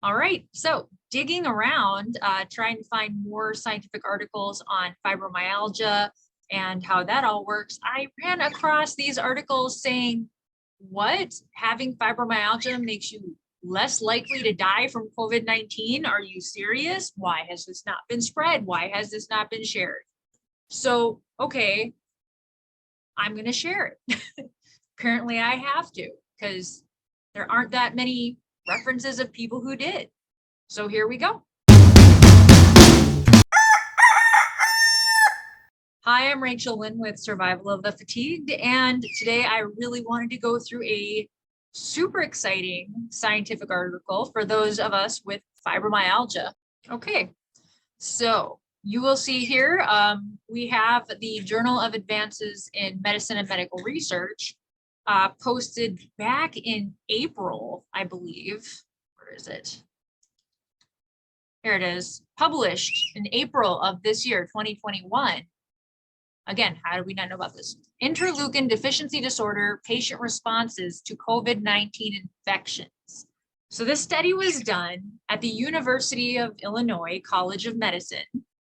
All right, so digging around, trying to find more scientific articles on fibromyalgia and how that all works, I ran across these articles saying, what? Having fibromyalgia makes you less likely to die from COVID-19? Are you serious? Why has this not been spread? Why has this not been shared? So, okay, I'm going to share it. Apparently, I have to because there aren't that many references of people who did. So here we go. Hi, I'm Rachel Lynn with Survival of the Fatigued, and today I really wanted to go through a super exciting scientific article for those of us with fibromyalgia. Okay, so you will see here, we have the Journal of Advances in Medicine and Medical Research, posted back in April, I believe. Where is it? Here it is, published in April of this year, 2021. Again, how do we not know about this? Interleukin deficiency disorder, patient responses to COVID-19 infections. So this study was done at the University of Illinois College of Medicine.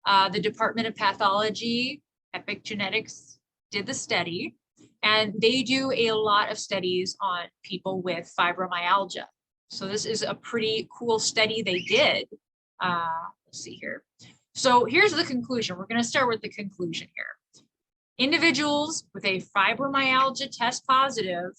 The Department of Pathology, Epigenetics did the study, and they do a lot of studies on people with fibromyalgia. So this is a pretty cool study they did. Let's see here. So here's the conclusion. We're going to start with the conclusion here. Individuals with a fibromyalgia test positive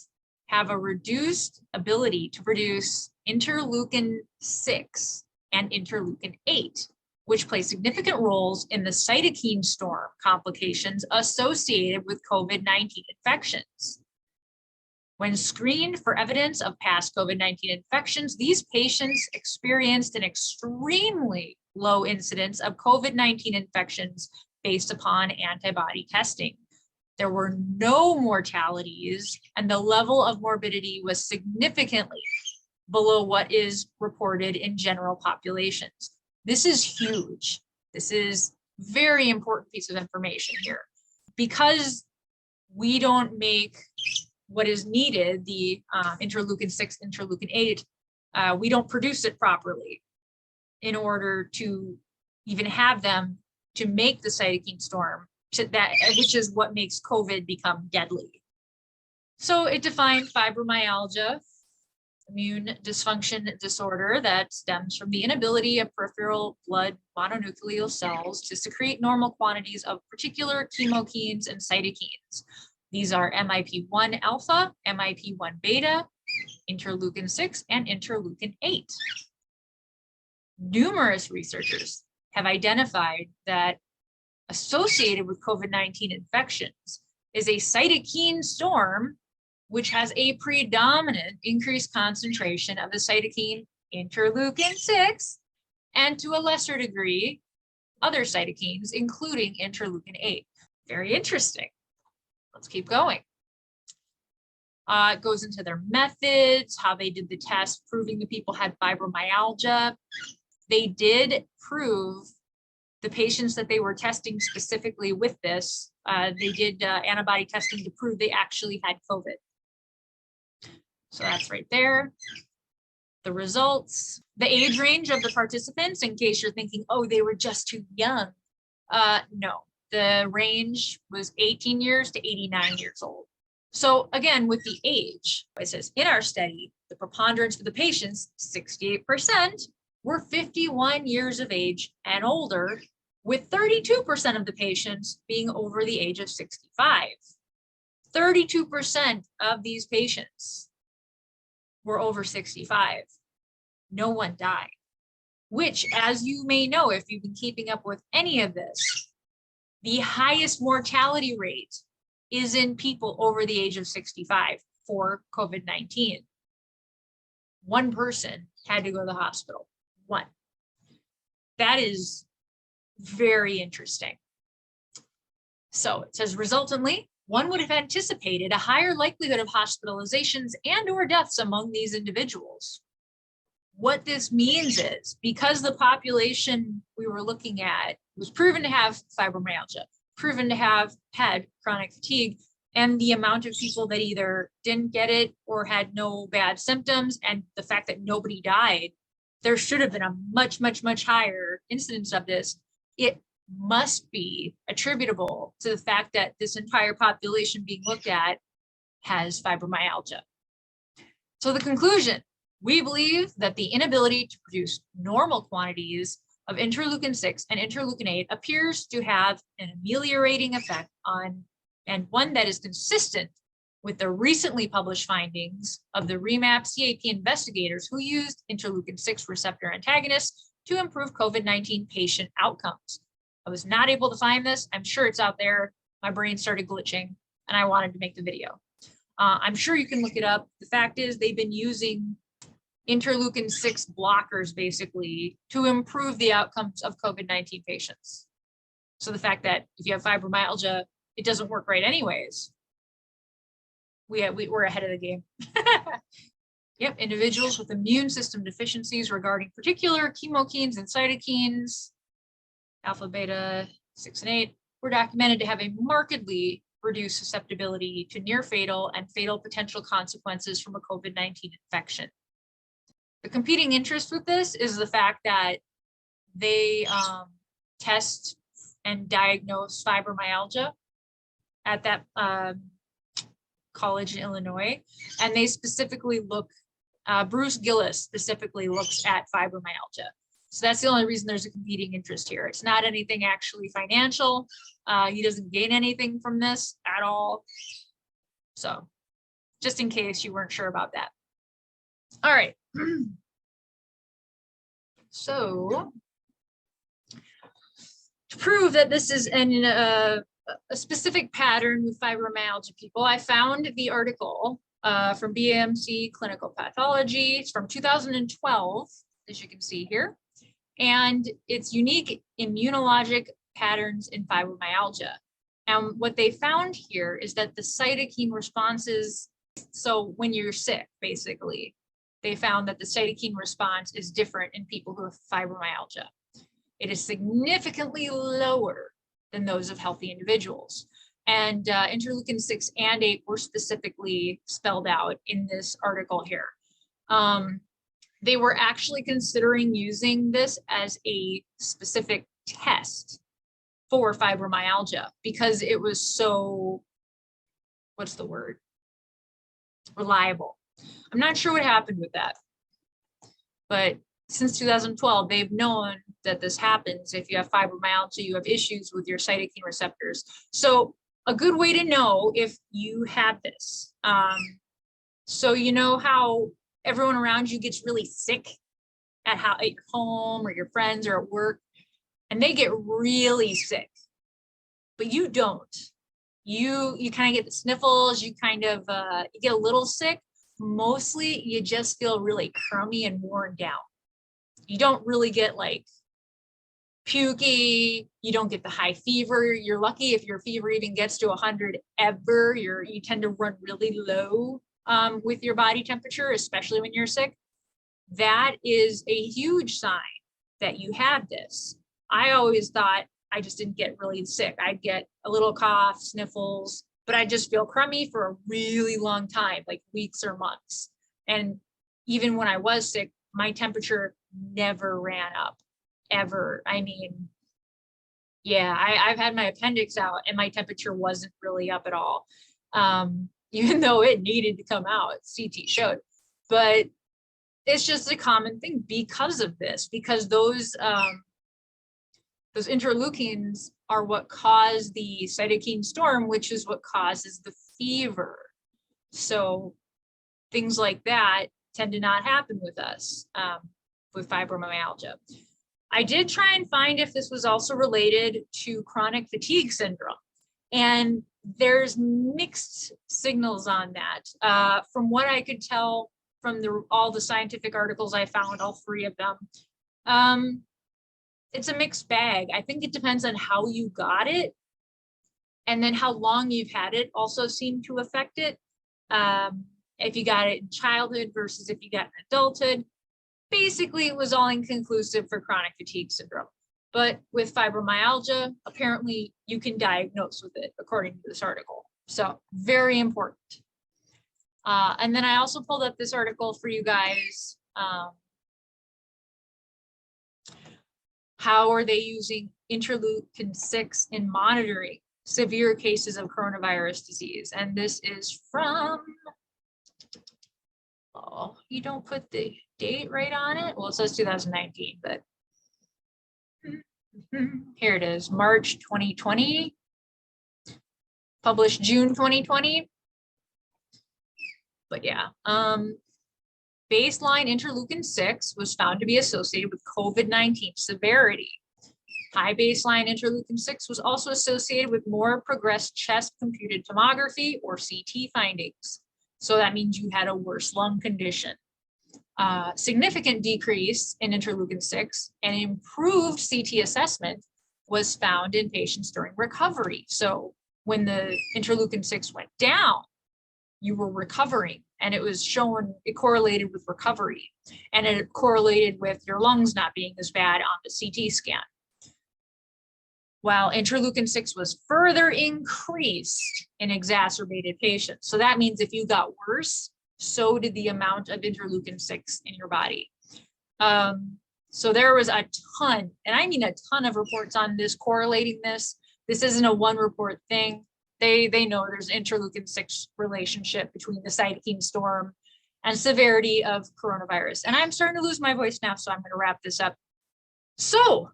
have a reduced ability to produce interleukin 6 and interleukin 8, which play significant roles in the cytokine storm complications associated with COVID-19 infections. When screened for evidence of past COVID-19 infections, these patients experienced an extremely low incidence of COVID-19 infections based upon antibody testing. There were no mortalities, and the level of morbidity was significantly below what is reported in general populations. This is huge. This is a very important piece of information here. Because we don't make what is needed, the interleukin 6, interleukin 8, we don't produce it properly in order to even have them to make the cytokine storm, which is what makes COVID become deadly. So it defined fibromyalgia, immune dysfunction disorder that stems from the inability of peripheral blood mononuclear cells to secrete normal quantities of particular chemokines and cytokines. These are MIP1 alpha, MIP1 beta, interleukin 6, and interleukin 8. Numerous researchers have identified that associated with COVID-19 infections is a cytokine storm, which has a predominant increased concentration of the cytokine interleukin 6, and to a lesser degree, other cytokines, including interleukin 8. Very interesting. Let's keep going. It goes into their methods, how they did the test, proving the people had fibromyalgia. They did prove the patients that they were testing specifically with this, they did antibody testing to prove they actually had COVID. So that's right there. The results, the age range of the participants, in case you're thinking, oh, they were just too young. No, the range was 18 years to 89 years old. So again, with the age, it says in our study, the preponderance for the patients, 68%, were 51 years of age and older, with 32% of the patients being over the age of 65. 32% of these patients were over 65. No one died, which, as you may know, if you've been keeping up with any of this, the highest mortality rate is in people over the age of 65 for COVID-19. One person had to go to the hospital. One. That is very interesting. So it says, resultantly, one would have anticipated a higher likelihood of hospitalizations and or deaths among these individuals. What this means is, because the population we were looking at was proven to have fibromyalgia, proven to have had chronic fatigue, and the amount of people that either didn't get it or had no bad symptoms, and the fact that nobody died, there should have been a much, much, much higher incidence of this. It must be attributable to the fact that this entire population being looked at has fibromyalgia. So the conclusion, we believe that the inability to produce normal quantities of interleukin-6 and interleukin-8 appears to have an ameliorating effect on, and one that is consistent with the recently published findings of the REMAP-CAP investigators who used interleukin-6 receptor antagonists to improve COVID-19 patient outcomes. I was not able to find this. I'm sure it's out there. My brain started glitching and I wanted to make the video. I'm sure you can look it up. The fact is they've been using interleukin-6 blockers basically to improve the outcomes of COVID-19 patients. So the fact that if you have fibromyalgia, it doesn't work right anyways. We're ahead of the game. Yep, individuals with immune system deficiencies regarding particular chemokines and cytokines, alpha, beta, 6 and 8, were documented to have a markedly reduced susceptibility to near fatal and fatal potential consequences from a COVID-19 infection. The competing interest with this is the fact that they test and diagnose fibromyalgia at that college in Illinois, and they specifically look, Bruce Gillis specifically looks at fibromyalgia. So that's the only reason there's a competing interest here. It's not anything actually financial. He doesn't gain anything from this at all. So just in case you weren't sure about that. All right. So to prove that this is a specific pattern with fibromyalgia people, I found the article from BAMC Clinical Pathology. It's from 2012, as you can see here. And it's unique immunologic patterns in fibromyalgia. And what they found here is that the cytokine responses, so when you're sick, basically, they found that the cytokine response is different in people who have fibromyalgia. It is significantly lower than those of healthy individuals. And interleukin-6 and 8 were specifically spelled out in this article here. They were actually considering using this as a specific test for fibromyalgia because it was so, what's the word? Reliable. I'm not sure what happened with that, but since 2012, they've known that this happens. If you have fibromyalgia, you have issues with your cytokine receptors. So a good way to know if you have this. So you know how everyone around you gets really sick at your home or your friends or at work, and they get really sick, but you don't. You kind of get the sniffles, you kind of you get a little sick. Mostly you just feel really crummy and worn down. You don't really get like pukey, you don't get the high fever. You're lucky if your fever even gets to 100 ever. You tend to run really low with your body temperature, especially when you're sick. That is a huge sign that you have this. I always thought I just didn't get really sick. I'd get a little cough, sniffles, but I just feel crummy for a really long time, like weeks or months. And even when I was sick, my temperature never ran up, ever. I mean, yeah, I've had my appendix out and my temperature wasn't really up at all. Even though it needed to come out, CT showed. But it's just a common thing because of this, because those interleukins are what cause the cytokine storm, which is what causes the fever. So things like that tend to not happen with us with fibromyalgia. I did try and find if this was also related to chronic fatigue syndrome. And there's mixed signals on that. From what I could tell from all the scientific articles I found, all 3 of them, it's a mixed bag. I think it depends on how you got it and then how long you've had it also seemed to affect it. If you got it in childhood versus if you got it in adulthood. Basically, it was all inconclusive for chronic fatigue syndrome. But with fibromyalgia, apparently you can diagnose with it according to this article. So very important. And then I also pulled up this article for you guys How are they using interleukin-6 in monitoring severe cases of coronavirus disease? And this is from, oh, you don't put the date right on it. Well, it says 2019, but here it is, March 2020, published June 2020. But yeah, baseline interleukin-6 was found to be associated with COVID-19 severity. High baseline interleukin-6 was also associated with more progressed chest computed tomography or CT findings. So that means you had a worse lung condition. Significant decrease in interleukin-6 and improved CT assessment was found in patients during recovery. So when the interleukin-6 went down, you were recovering, and it was shown, it correlated with recovery, and it correlated with your lungs not being as bad on the CT scan. While interleukin-6 was further increased in exacerbated patients. So that means if you got worse, so did the amount of interleukin-6 in your body. So there was a ton, and I mean a ton of reports on this correlating this. This isn't a one report thing. They know there's interleukin-6 relationship between the cytokine storm and severity of coronavirus. And I'm starting to lose my voice now, so I'm going to wrap this up. So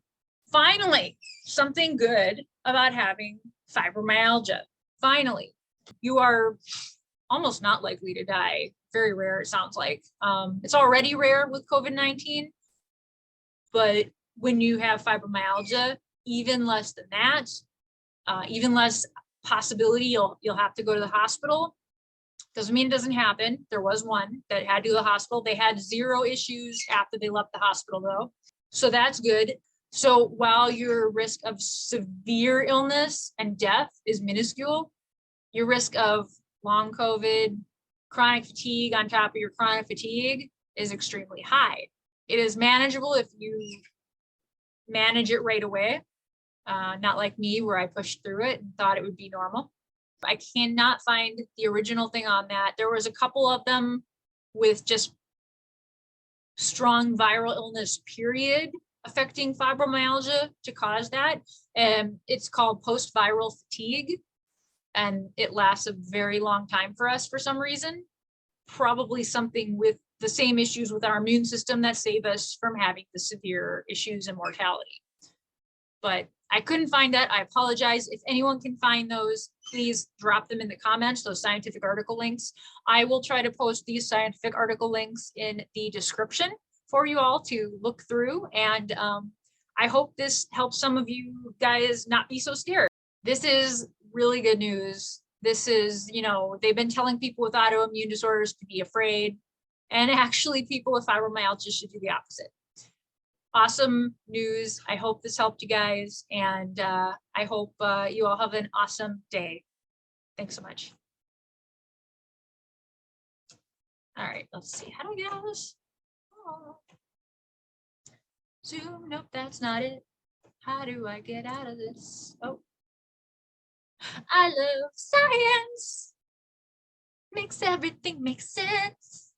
finally, something good about having fibromyalgia. Finally, you are almost not likely to die. Very rare, it sounds like. It's already rare with COVID-19, but when you have fibromyalgia, even less than that, even less possibility you'll have to go to the hospital. Doesn't mean it doesn't happen. There was one that had to go to the hospital. They had 0 issues after they left the hospital though. So that's good. So while your risk of severe illness and death is minuscule, your risk of long COVID, chronic fatigue on top of your chronic fatigue is extremely high. It is manageable if you manage it right away. Not like me, where I pushed through it and thought it would be normal. I cannot find the original thing on that. There was a couple of them with just strong viral illness, period, affecting fibromyalgia to cause that. And it's called post-viral fatigue. And it lasts a very long time for us for some reason. Probably something with the same issues with our immune system that save us from having the severe issues and mortality. But I couldn't find that. I apologize. If anyone can find those, please drop them in the comments, those scientific article links. I will try to post these scientific article links in the description for you all to look through. And I hope this helps some of you guys not be so scared. This is really good news. This is, you know, they've been telling people with autoimmune disorders to be afraid. And actually people with fibromyalgia should do the opposite. Awesome news. I hope this helped you guys, and I hope you all have an awesome day. Thanks so much. All right, let's see. How do I get out of this? Oh. Zoom, nope, that's not it. How do I get out of this? Oh. I love science. Makes everything make sense.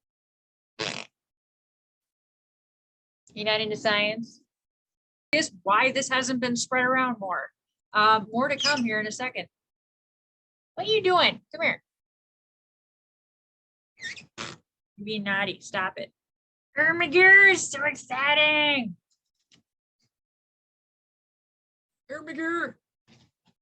You're not into science? Is why this hasn't been spread around more. More to come here in a second. What are you doing? Come here. You're being naughty. Stop it. Ermiger is so exciting. Ermiger.